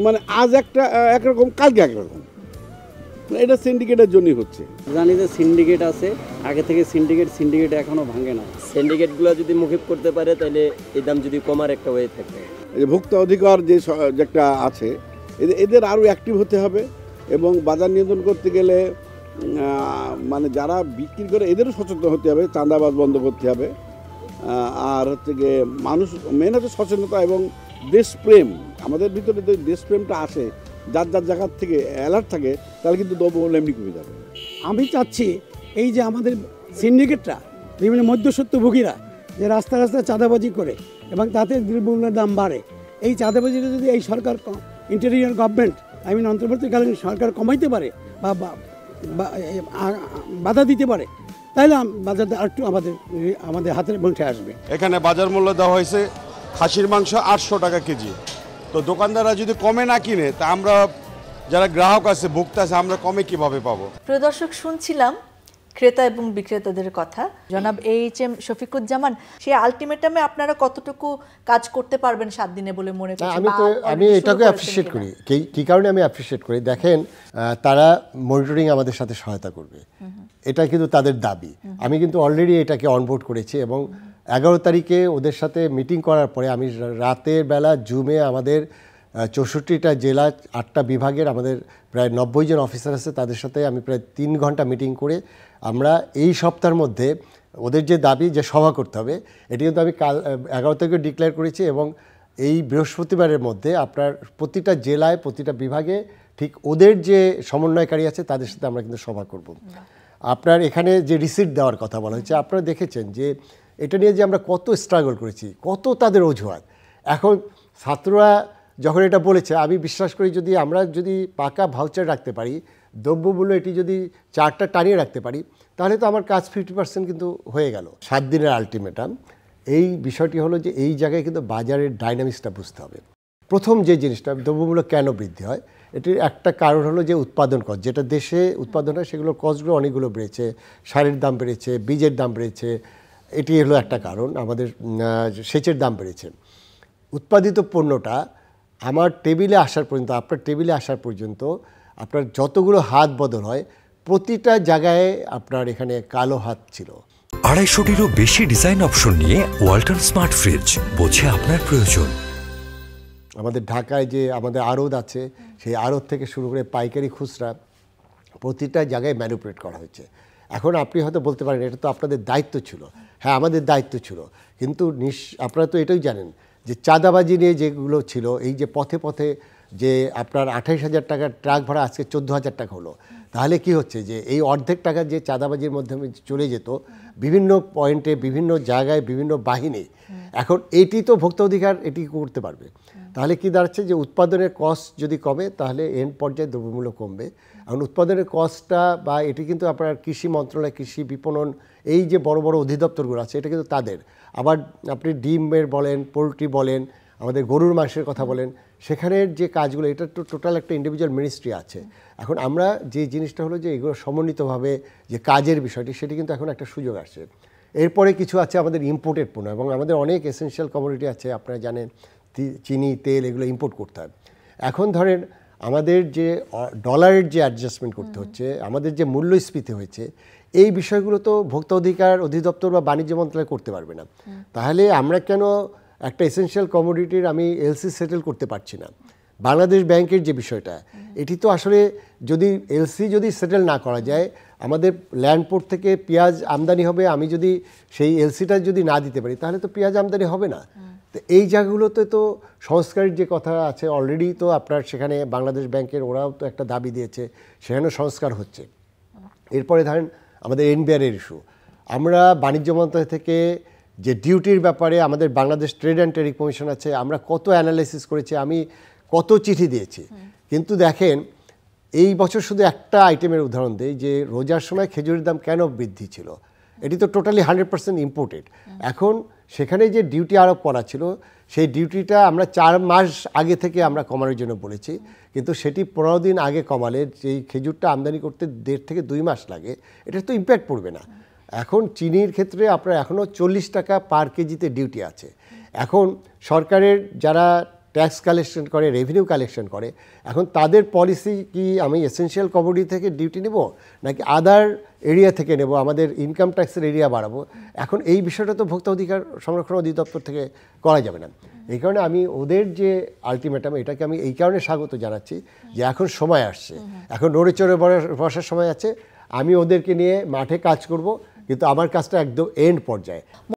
মানে আজ একটা একরকম কালকে একরকম, এটা সিন্ডিকেটের জন্যই হচ্ছে। জানি যে সিন্ডিকেট আছে আগে থেকে, সিন্ডিকেট এখনো ভাঙে না। সিন্ডিকেটগুলো যদি মুখিব করতে পারে তাহলে এই দাম যদি কমার একটা ওয়ে থাকে। এই যে ভোক্তা অধিকার যে একটা আছে, এদের আরও অ্যাক্টিভ হতে হবে এবং বাজার নিয়ন্ত্রণ করতে গেলে মানে যারা বিক্রি করে এদেরও সচেতন হতে হবে, চাঁদাবাজ বন্ধ করতে হবে। আর হচ্ছে গিয়ে মানুষ মেন হচ্ছে সচেতনতা এবং দেশপ্রেম। আমাদের ভিতরে যদি দেশপ্রেমটা আসে, যার যার জায়গার থেকে অ্যালার্ট থাকে, তাহলে কিন্তু দ্রব্যমূল্য এমনি কমে যাবে। আমি চাচ্ছি এই যে আমাদের সিন্ডিকেটরা, বিভিন্ন মধ্যস্বত্বভোগীরা যে রাস্তা রাস্তায় চাঁদাবাজি করে এবং তাতে দ্রব্যমূল্যের দাম বাড়ে, এই চাঁদাবাজিটা যদি এই সরকার, ইন্টেরিয়র গভর্নমেন্ট, অন্তর্বর্তীকালীন সরকার কমাইতে পারে বা বাধা দিতে পারে, তাহলে বাজারটা আরেকটু আমাদের হাতের মুঠে আসবে। এখানে বাজার মূল্য দেওয়া হয়েছে খাসির মাংস 800 টাকা কেজি। তো দোকানদাররা যদি কমে না কিনে, তা আমরা যারা গ্রাহক আছে, ভোক্তা আছে, আমরা কমে কিভাবে পাবো? প্রিয় দর্শক, শুনছিলাম ক্রেতা এবং বিক্রেতাদের কথা। জনাব এইচএম শফিকুজ্জামান, সেই আলটিমেটামে আপনারা কতটুকু কাজ করতে পারবেন 7 দিনে বলে মনে করছেন? আমি এটাকে অ্যাপ্রিশিয়েট করি। কি কারণে আমি অ্যাপ্রিশিয়েট করি, দেখেন তারা মনিটরিং আমাদের সাথে সহায়তা করবে, এটা কিন্তু তাদের দাবি। আমি কিন্তু অলরেডি এটাকে অনবোর্ড করেছি এবং 11 তারিখে ওদের সাথে মিটিং করার পরে আমি রাতের বেলা জুমে আমাদের 64টা জেলা, 8টা বিভাগের আমাদের প্রায় 90 জন অফিসার আছে, তাদের সাথে আমি প্রায় 3 ঘন্টা মিটিং করে আমরা এই সপ্তাহের মধ্যে ওদের যে দাবি যে সভা করতে হবে, এটি কিন্তু আমি কাল 11 তারিখে ডিক্লেয়ার করেছি এবং এই বৃহস্পতিবারের মধ্যে আপনার প্রতিটা জেলায়, প্রতিটা বিভাগে ঠিক ওদের যে সমন্বয়কারী আছে তাদের সাথে আমরা কিন্তু সভা করব। আপনার এখানে যে রিসিট দেওয়ার কথা বলা হচ্ছে, আপনারা দেখেছেন যে এটা নিয়ে যে আমরা কত স্ট্রাগল করেছি, কত তাদের অজুহাত। এখন ছাত্ররা যখন এটা বলেছে, আমি বিশ্বাস করি যদি আমরা পাকা ভাউচার রাখতে পারি, দ্রব্যমূল্য এটি যদি চার্টটা টানিয়ে রাখতে পারি, তাহলে তো আমার কাজ 50% কিন্তু হয়ে গেল। 7 দিনের আলটিমেটাম। এই বিষয়টি হলো যে এই জায়গায় কিন্তু বাজারের ডাইনামিক্সটা বুঝতে হবে। প্রথম যে জিনিসটা, দ্রব্যমূল্য কেন বৃদ্ধি হয়, এটির একটা কারণ হলো যে উৎপাদন কস্ট, যেটা দেশে উৎপাদন হয় সেগুলোর কস্টগুলো অনেকগুলো বেড়েছে, সারের দাম বেড়েছে, বীজের দাম বেড়েছে, এটি হলো একটা কারণ। আমাদের সেচের দাম বেড়েছে। উৎপাদিত পণ্যটা আমার টেবিলে আসার পর্যন্ত, আপনার টেবিলে আসার পর্যন্ত আপনার যতগুলো হাত বদল হয়, প্রতিটা জায়গায় আপনার এখানে কালো হাত ছিল। 250টিরও বেশি ডিজাইন অপশন নিয়ে ওয়ালটন স্মার্ট ফ্রিজ, বোঝে আপনার প্রয়োজন। আমাদের ঢাকায় যে আমাদের আড়ত আছে, সেই আড়ত থেকে শুরু করে পাইকারি, খুচরা, প্রতিটা জায়গায় ম্যানিপুলেট করা হয়েছে। এখন আপনি হয়তো বলতে পারেন এটা তো আপনাদের দায়িত্ব ছিল। হ্যাঁ, আমাদের দায়িত্ব ছিল, কিন্তু আপনারা তো এটাই জানেন যে চাঁদাবাজি নিয়ে যেগুলো ছিল, এই যে পথে পথে যে আপনার 28,000 টাকার ট্রাক ভাড়া আজকে 14,000 টাকা হলো, তাহলে কি হচ্ছে যে এই অর্ধেক টাকা যে চাঁদাবাজির মাধ্যমে চলে যেত বিভিন্ন পয়েন্টে, বিভিন্ন জায়গায়, বিভিন্ন বাহিনী, এখন এটি তো ভোক্তা অধিকার এটি করতে পারবে। তাহলে কি দাঁড়াচ্ছে যে উৎপাদনের কস্ট যদি কমে, তাহলে এন্ড পর্যায়ে দ্রব্যমূল্য কমবে। এখন উৎপাদনের কস্টটা বা এটি কিন্তু আপনার কৃষি মন্ত্রণালয়, কৃষি বিপণন, এই যে বড় বড় অধিদপ্তরগুলো আছে, এটা কিন্তু তাদের। আবার আপনি ডিমের বলেন, পোলট্রি বলেন, আমাদের গরুর মাংসের কথা বলেন, সেখানের যে কাজগুলো, এটা তো টোটাল একটা ইন্ডিভিজুয়াল মিনিস্ট্রি আছে। এখন আমরা যে জিনিসটা হলো যে এগুলো সমন্বিতভাবে যে কাজের বিষয়টি, সেটি কিন্তু এখন একটা সুযোগ আসছে। এরপরে কিছু আছে আমাদের ইম্পোর্টেড পণ্য, এবং আমাদের অনেক এসেনশিয়াল কমোডিটি আছে, আপনারা জানেন চিনি, তেল, এগুলো ইম্পোর্ট করতে হয়। এখন ধরেন আমাদের যে ডলারের যে অ্যাডজাস্টমেন্ট করতে হচ্ছে, আমাদের যে মূল্যস্ফীতি হয়েছে, এই বিষয়গুলো তো ভোক্তা অধিকার অধিদপ্তর বা বাণিজ্য মন্ত্রণালয় করতে পারবে না। তাহলে আমরা কেন একটা এসেনশিয়াল কমোডিটির আমি এলসি সেটেল করতে পারছি না? বাংলাদেশ ব্যাংকের যে বিষয়টা, এটি তো আসলে যদি এলসি যদি সেটেল না করা যায়, আমাদের ল্যান্ডপোর্ট থেকে পেঁয়াজ আমদানি হবে, আমি যদি সেই এলসিটা যদি না দিতে পারি, তাহলে তো পেঁয়াজ আমদানি হবে না। তো এই জায়গাগুলোতে তো সংস্কারের যে কথা আছে, অলরেডি তো আপনার সেখানে বাংলাদেশ ব্যাংকের ওরাও তো একটা দাবি দিয়েছে, সেখানেও সংস্কার হচ্ছে। এরপরে ধরেন আমাদের এনবিআরের ইস্যু, আমরা বাণিজ্য মন্ত্রণালয় থেকে যে ডিউটির ব্যাপারে আমাদের Bangladesh trade and trading commission আছে, আমরা কত অ্যানালাইসিস করেছি, আমি কত চিঠি দিয়েছি, কিন্তু দেখেন এই বছর শুধু একটা আইটেমের উদাহরণ দেই, যে রোজার সময় খেজুরের দাম কেন বৃদ্ধি ছিল, এটি তো টোটালি 100% ইম্পোর্টেড। এখন সেখানে যে ডিউটি আরোপ করা ছিল, সেই ডিউটিটা আমরা 4 মাস আগে থেকে আমরা কমানোর জন্য বলেছি, কিন্তু সেটি 15 দিন আগে কমালে যেই খেজুরটা আমদানি করতে 1.5 থেকে 2 মাস লাগে, এটা তো ইম্প্যাক্ট পড়বে না। এখন চিনির ক্ষেত্রে আপনার এখনও 40 টাকা পার কেজিতে ডিউটি আছে। এখন সরকারের যারা ট্যাক্স কালেকশন করে, রেভিনিউ কালেকশন করে, এখন তাদের পলিসি কি আমি এসেনশিয়াল কমোডিটি থেকে ডিউটি নেব নাকি আদার এরিয়া থেকে নেব, আমাদের ইনকাম ট্যাক্সের এরিয়া বাড়াবো, এখন এই বিষয়টা তো ভোক্তা অধিকার সংরক্ষণ অধিদপ্তর থেকে করা যাবে না। এই কারণে আমি ওদের যে আলটিমেটাম, এটাকে আমি এই কারণে স্বাগত জানাচ্ছি যে এখন সময় আসছে, এখন নড়ে চড়ে বসার সময় আছে। আমি ওদেরকে নিয়ে মাঠে কাজ করব, কিন্তু আমার কাজটা একদম এন্ড পর্যায়ে।